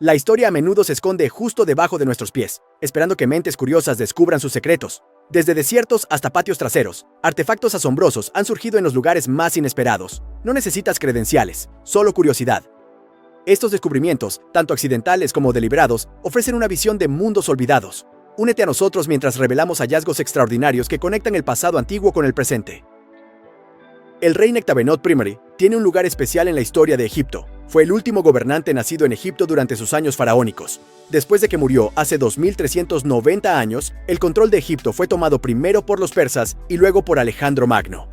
La historia a menudo se esconde justo debajo de nuestros pies, esperando que mentes curiosas descubran sus secretos. Desde desiertos hasta patios traseros, artefactos asombrosos han surgido en los lugares más inesperados. No necesitas credenciales, solo curiosidad. Estos descubrimientos, tanto accidentales como deliberados, ofrecen una visión de mundos olvidados. Únete a nosotros mientras revelamos hallazgos extraordinarios que conectan el pasado antiguo con el presente. El rey Nectabenot I tiene un lugar especial en la historia de Egipto. Fue el último gobernante nacido en Egipto durante sus años faraónicos. Después de que murió hace 2390 años, el control de Egipto fue tomado primero por los persas y luego por Alejandro Magno.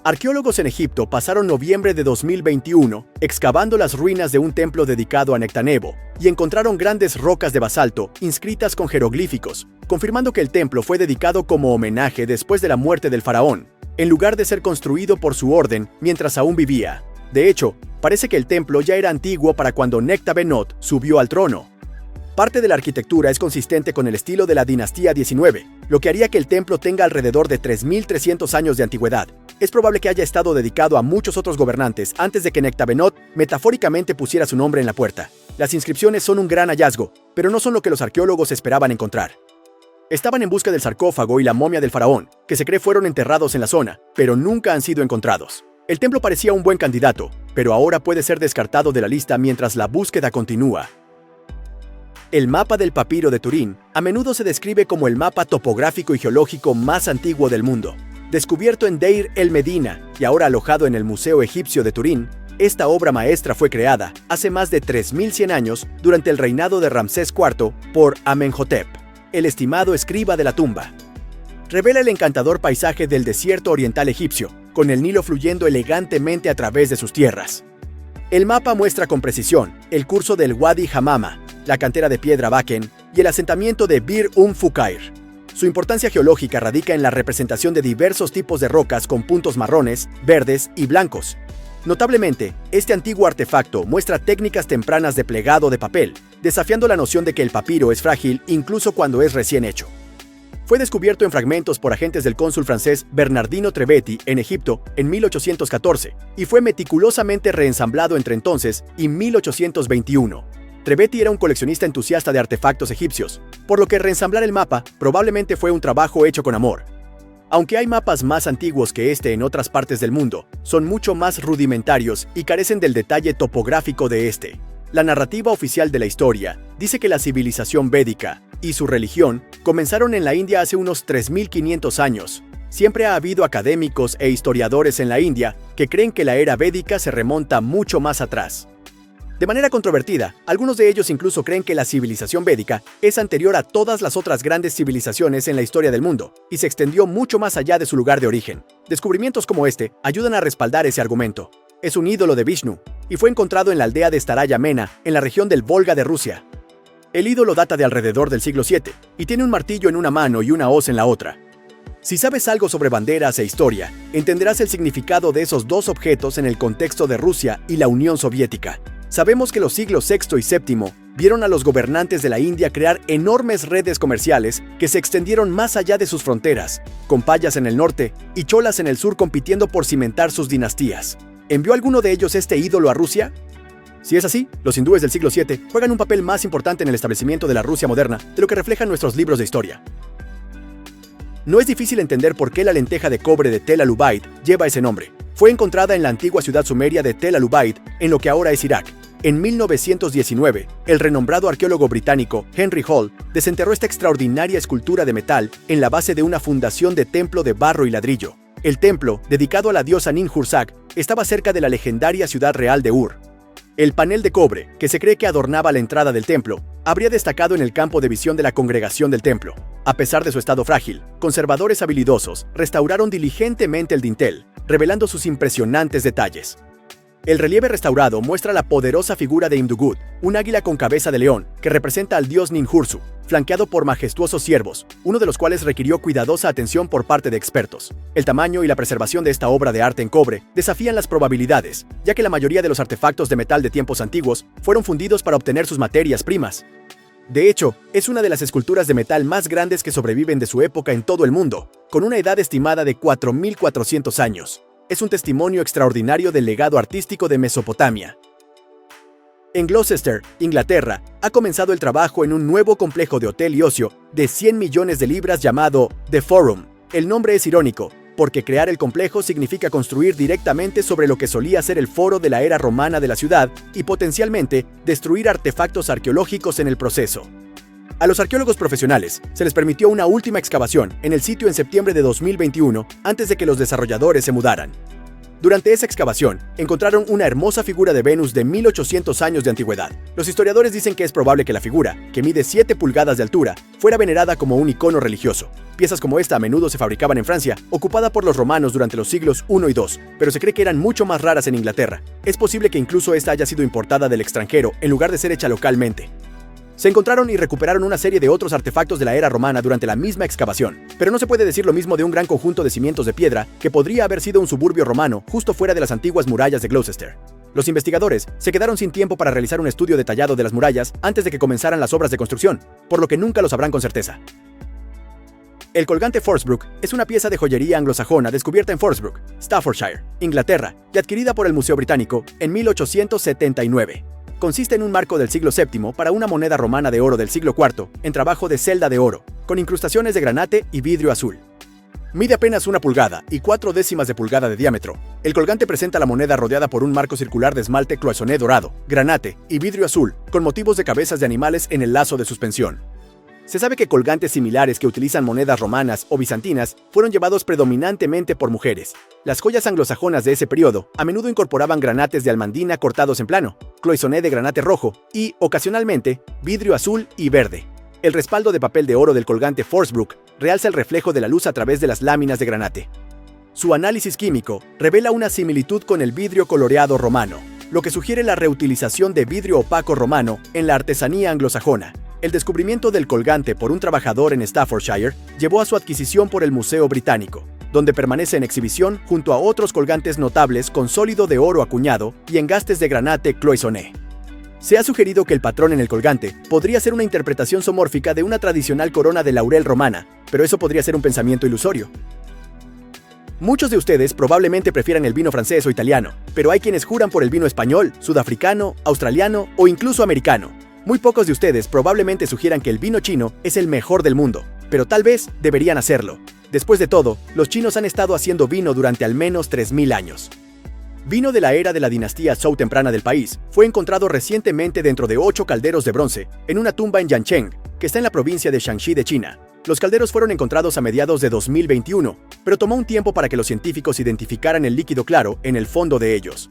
Arqueólogos en Egipto pasaron noviembre de 2021 excavando las ruinas de un templo dedicado a Nectanebo y encontraron grandes rocas de basalto inscritas con jeroglíficos, confirmando que el templo fue dedicado como homenaje después de la muerte del faraón, en lugar de ser construido por su orden mientras aún vivía. De hecho, parece que el templo ya era antiguo para cuando Nectabenot subió al trono. Parte de la arquitectura es consistente con el estilo de la dinastía 19, lo que haría que el templo tenga alrededor de 3.300 años de antigüedad. Es probable que haya estado dedicado a muchos otros gobernantes antes de que Nectabenot metafóricamente pusiera su nombre en la puerta. Las inscripciones son un gran hallazgo, pero no son lo que los arqueólogos esperaban encontrar. Estaban en busca del sarcófago y la momia del faraón, que se cree fueron enterrados en la zona, pero nunca han sido encontrados. El templo parecía un buen candidato, pero ahora puede ser descartado de la lista mientras la búsqueda continúa. El mapa del papiro de Turín a menudo se describe como el mapa topográfico y geológico más antiguo del mundo. Descubierto en Deir el-Medina y ahora alojado en el Museo Egipcio de Turín, esta obra maestra fue creada hace más de 3100 años durante el reinado de Ramsés IV por Amenhotep, el estimado escriba de la tumba. Revela el encantador paisaje del desierto oriental egipcio, con el Nilo fluyendo elegantemente a través de sus tierras. El mapa muestra con precisión el curso del Wadi Hamama, la cantera de piedra Baken y el asentamiento de Bir Fucair. Su importancia geológica radica en la representación de diversos tipos de rocas con puntos marrones, verdes y blancos. Notablemente, este antiguo artefacto muestra técnicas tempranas de plegado de papel, desafiando la noción de que el papiro es frágil incluso cuando es recién hecho. Fue descubierto en fragmentos por agentes del cónsul francés Bernardino Trevetti en Egipto en 1814 y fue meticulosamente reensamblado entre entonces y 1821. Trevetti era un coleccionista entusiasta de artefactos egipcios, por lo que reensamblar el mapa probablemente fue un trabajo hecho con amor. Aunque hay mapas más antiguos que este en otras partes del mundo, son mucho más rudimentarios y carecen del detalle topográfico de este. La narrativa oficial de la historia dice que la civilización védica y su religión comenzaron en la India hace unos 3500 años. Siempre ha habido académicos e historiadores en la India que creen que la era védica se remonta mucho más atrás. De manera controvertida, algunos de ellos incluso creen que la civilización védica es anterior a todas las otras grandes civilizaciones en la historia del mundo y se extendió mucho más allá de su lugar de origen. Descubrimientos como este ayudan a respaldar ese argumento. Es un ídolo de Vishnu y fue encontrado en la aldea de Staraya Mena, en la región del Volga de Rusia. El ídolo data de alrededor del siglo VII y tiene un martillo en una mano y una hoz en la otra. Si sabes algo sobre banderas e historia, entenderás el significado de esos dos objetos en el contexto de Rusia y la Unión Soviética. Sabemos que los siglos VI y VII vieron a los gobernantes de la India crear enormes redes comerciales que se extendieron más allá de sus fronteras, con payas en el norte y cholas en el sur compitiendo por cimentar sus dinastías. ¿Envió alguno de ellos este ídolo a Rusia? Si es así, los hindúes del siglo VII juegan un papel más importante en el establecimiento de la Rusia moderna de lo que reflejan nuestros libros de historia. No es difícil entender por qué la lenteja de cobre de Tel al-Ubaid lleva ese nombre. Fue encontrada en la antigua ciudad sumeria de Tel al-Ubaid, en lo que ahora es Irak. En 1919, el renombrado arqueólogo británico Henry Hall desenterró esta extraordinaria escultura de metal en la base de una fundación de templo de barro y ladrillo. El templo, dedicado a la diosa Ninhursag, estaba cerca de la legendaria ciudad real de Ur. El panel de cobre, que se cree que adornaba la entrada del templo, habría destacado en el campo de visión de la congregación del templo. A pesar de su estado frágil, conservadores habilidosos restauraron diligentemente el dintel, revelando sus impresionantes detalles. El relieve restaurado muestra la poderosa figura de Imdugud, un águila con cabeza de león, que representa al dios Ninhursu, flanqueado por majestuosos ciervos, uno de los cuales requirió cuidadosa atención por parte de expertos. El tamaño y la preservación de esta obra de arte en cobre desafían las probabilidades, ya que la mayoría de los artefactos de metal de tiempos antiguos fueron fundidos para obtener sus materias primas. De hecho, es una de las esculturas de metal más grandes que sobreviven de su época en todo el mundo, con una edad estimada de 4400 años. Es un testimonio extraordinario del legado artístico de Mesopotamia. En Gloucester, Inglaterra, ha comenzado el trabajo en un nuevo complejo de hotel y ocio de 100 millones de libras llamado The Forum. El nombre es irónico, porque crear el complejo significa construir directamente sobre lo que solía ser el foro de la era romana de la ciudad y potencialmente destruir artefactos arqueológicos en el proceso. A los arqueólogos profesionales se les permitió una última excavación en el sitio en septiembre de 2021 antes de que los desarrolladores se mudaran. Durante esa excavación, encontraron una hermosa figura de Venus de 1800 años de antigüedad. Los historiadores dicen que es probable que la figura, que mide 7 pulgadas de altura, fuera venerada como un icono religioso. Piezas como esta a menudo se fabricaban en Francia, ocupada por los romanos durante los siglos I y II, pero se cree que eran mucho más raras en Inglaterra. Es posible que incluso esta haya sido importada del extranjero en lugar de ser hecha localmente. Se encontraron y recuperaron una serie de otros artefactos de la era romana durante la misma excavación, pero no se puede decir lo mismo de un gran conjunto de cimientos de piedra que podría haber sido un suburbio romano justo fuera de las antiguas murallas de Gloucester. Los investigadores se quedaron sin tiempo para realizar un estudio detallado de las murallas antes de que comenzaran las obras de construcción, por lo que nunca lo sabrán con certeza. El colgante Forsbrook es una pieza de joyería anglosajona descubierta en Forsbrook, Staffordshire, Inglaterra, y adquirida por el Museo Británico en 1879. Consiste en un marco del siglo VII para una moneda romana de oro del siglo IV en trabajo de celda de oro, con incrustaciones de granate y vidrio azul. Mide apenas 1 pulgada y 0,4 de pulgada de diámetro. El colgante presenta la moneda rodeada por un marco circular de esmalte cloisonné dorado, granate y vidrio azul, con motivos de cabezas de animales en el lazo de suspensión. Se sabe que colgantes similares que utilizan monedas romanas o bizantinas fueron llevados predominantemente por mujeres. Las joyas anglosajonas de ese periodo a menudo incorporaban granates de almandina cortados en plano, cloisonné de granate rojo y, ocasionalmente, vidrio azul y verde. El respaldo de papel de oro del colgante Forsbrook realza el reflejo de la luz a través de las láminas de granate. Su análisis químico revela una similitud con el vidrio coloreado romano, lo que sugiere la reutilización de vidrio opaco romano en la artesanía anglosajona. El descubrimiento del colgante por un trabajador en Staffordshire llevó a su adquisición por el Museo Británico, donde permanece en exhibición junto a otros colgantes notables con sólido de oro acuñado y engastes de granate cloisonné. Se ha sugerido que el patrón en el colgante podría ser una interpretación zoomórfica de una tradicional corona de laurel romana, pero eso podría ser un pensamiento ilusorio. Muchos de ustedes probablemente prefieran el vino francés o italiano, pero hay quienes juran por el vino español, sudafricano, australiano o incluso americano. Muy pocos de ustedes probablemente sugieran que el vino chino es el mejor del mundo, pero tal vez deberían hacerlo. Después de todo, los chinos han estado haciendo vino durante al menos 3000 años. Vino de la era de la dinastía Zhou temprana del país, fue encontrado recientemente dentro de 8 calderos de bronce en una tumba en Yancheng, que está en la provincia de Shanxi de China. Los calderos fueron encontrados a mediados de 2021, pero tomó un tiempo para que los científicos identificaran el líquido claro en el fondo de ellos.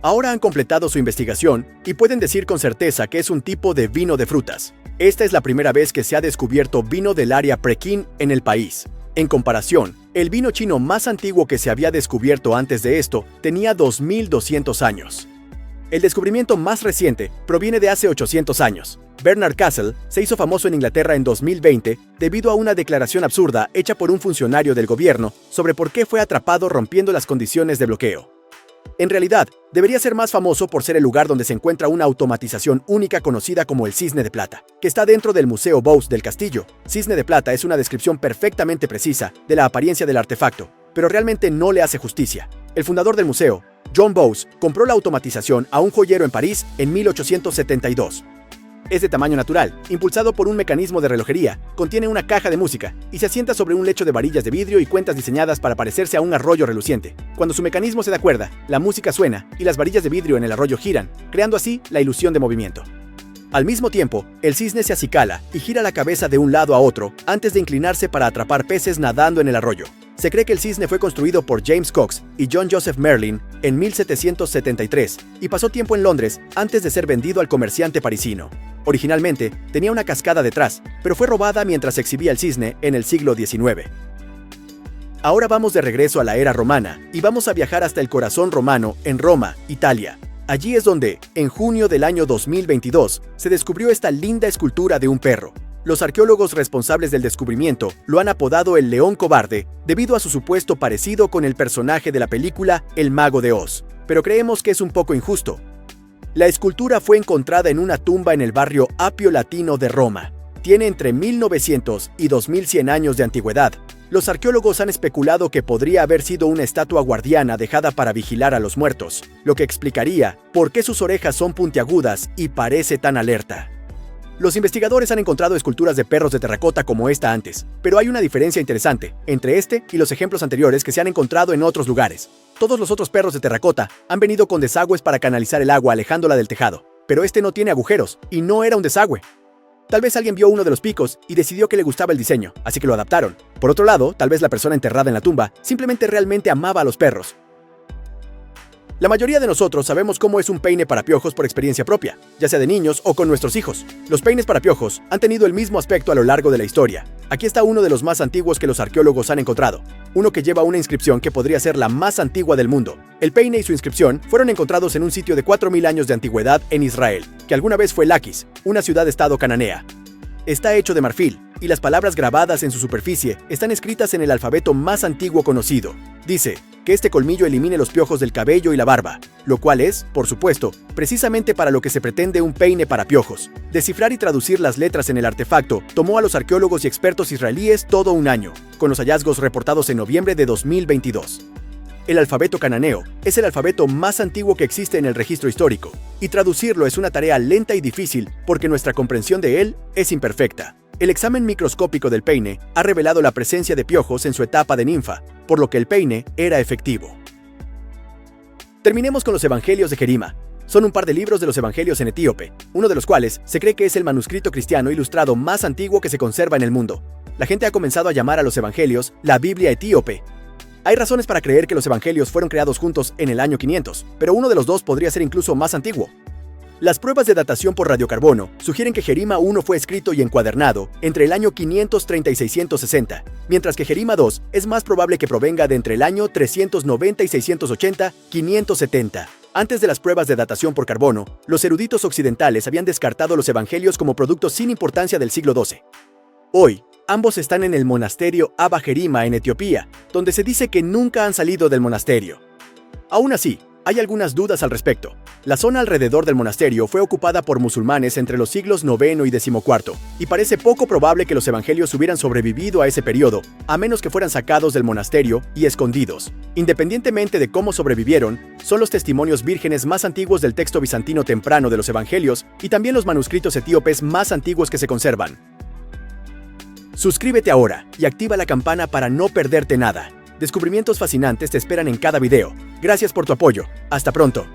Ahora han completado su investigación y pueden decir con certeza que es un tipo de vino de frutas. Esta es la primera vez que se ha descubierto vino del área Pekin en el país. En comparación, el vino chino más antiguo que se había descubierto antes de esto tenía 2200 años. El descubrimiento más reciente proviene de hace 800 años. Bernard Castle se hizo famoso en Inglaterra en 2020 debido a una declaración absurda hecha por un funcionario del gobierno sobre por qué fue atrapado rompiendo las condiciones de bloqueo. En realidad, debería ser más famoso por ser el lugar donde se encuentra una automatización única conocida como el Cisne de Plata, que está dentro del Museo Bowes del castillo. Cisne de Plata es una descripción perfectamente precisa de la apariencia del artefacto, pero realmente no le hace justicia. El fundador del museo, John Bowes, compró la automatización a un joyero en París en 1872. Es de tamaño natural, impulsado por un mecanismo de relojería, contiene una caja de música y se asienta sobre un lecho de varillas de vidrio y cuentas diseñadas para parecerse a un arroyo reluciente. Cuando su mecanismo se da cuerda, la música suena y las varillas de vidrio en el arroyo giran, creando así la ilusión de movimiento. Al mismo tiempo, el cisne se acicala y gira la cabeza de un lado a otro antes de inclinarse para atrapar peces nadando en el arroyo. Se cree que el cisne fue construido por James Cox y John Joseph Merlin en 1773 y pasó tiempo en Londres antes de ser vendido al comerciante parisino. Originalmente, tenía una cascada detrás, pero fue robada mientras se exhibía el cisne en el siglo XIX. Ahora vamos de regreso a la era romana y vamos a viajar hasta el corazón romano en Roma, Italia. Allí es donde, en junio del año 2022, se descubrió esta linda escultura de un perro. Los arqueólogos responsables del descubrimiento lo han apodado el León Cobarde debido a su supuesto parecido con el personaje de la película El Mago de Oz, pero creemos que es un poco injusto. La escultura fue encontrada en una tumba en el barrio Apio Latino de Roma. tiene entre 1900 y 2100 años de antigüedad. Los arqueólogos han especulado que podría haber sido una estatua guardiana dejada para vigilar a los muertos, lo que explicaría por qué sus orejas son puntiagudas y parece tan alerta. Los investigadores han encontrado esculturas de perros de terracota como esta antes, pero hay una diferencia interesante entre este y los ejemplos anteriores que se han encontrado en otros lugares. Todos los otros perros de terracota han venido con desagües para canalizar el agua alejándola del tejado, pero este no tiene agujeros y no era un desagüe. Tal vez alguien vio uno de los picos y decidió que le gustaba el diseño, así que lo adaptaron. Por otro lado, tal vez la persona enterrada en la tumba simplemente realmente amaba a los perros. La mayoría de nosotros sabemos cómo es un peine para piojos por experiencia propia, ya sea de niños o con nuestros hijos. Los peines para piojos han tenido el mismo aspecto a lo largo de la historia. Aquí está uno de los más antiguos que los arqueólogos han encontrado, uno que lleva una inscripción que podría ser la más antigua del mundo. El peine y su inscripción fueron encontrados en un sitio de 4000 años de antigüedad en Israel, que alguna vez fue Laquis, una ciudad-estado cananea. Está hecho de marfil, y las palabras grabadas en su superficie están escritas en el alfabeto más antiguo conocido. Dice que este colmillo elimine los piojos del cabello y la barba, lo cual es, por supuesto, precisamente para lo que se pretende un peine para piojos. Descifrar y traducir las letras en el artefacto tomó a los arqueólogos y expertos israelíes todo un año, con los hallazgos reportados en noviembre de 2022. El alfabeto cananeo es el alfabeto más antiguo que existe en el registro histórico, y traducirlo es una tarea lenta y difícil porque nuestra comprensión de él es imperfecta. El examen microscópico del peine ha revelado la presencia de piojos en su etapa de ninfa, por lo que el peine era efectivo. Terminemos con los Evangelios de Jerima. Son un par de libros de los Evangelios en etíope, uno de los cuales se cree que es el manuscrito cristiano ilustrado más antiguo que se conserva en el mundo. La gente ha comenzado a llamar a los Evangelios la Biblia etíope. Hay razones para creer que los Evangelios fueron creados juntos en el año 500, pero uno de los dos podría ser incluso más antiguo. Las pruebas de datación por radiocarbono sugieren que Jerima I fue escrito y encuadernado entre el año 530 y 660, mientras que Jerima II es más probable que provenga de entre el año 390 y 680, 570. Antes de las pruebas de datación por carbono, los eruditos occidentales habían descartado los evangelios como productos sin importancia del siglo XII. Hoy, ambos están en el monasterio Abba Jerima en Etiopía, donde se dice que nunca han salido del monasterio. Aún así, hay algunas dudas al respecto. La zona alrededor del monasterio fue ocupada por musulmanes entre los siglos IX y XIV, y parece poco probable que los evangelios hubieran sobrevivido a ese periodo, a menos que fueran sacados del monasterio y escondidos. Independientemente de cómo sobrevivieron, son los testimonios vírgenes más antiguos del texto bizantino temprano de los evangelios y también los manuscritos etíopes más antiguos que se conservan. Suscríbete ahora y activa la campana para no perderte nada. Descubrimientos fascinantes te esperan en cada video. Gracias por tu apoyo. Hasta pronto.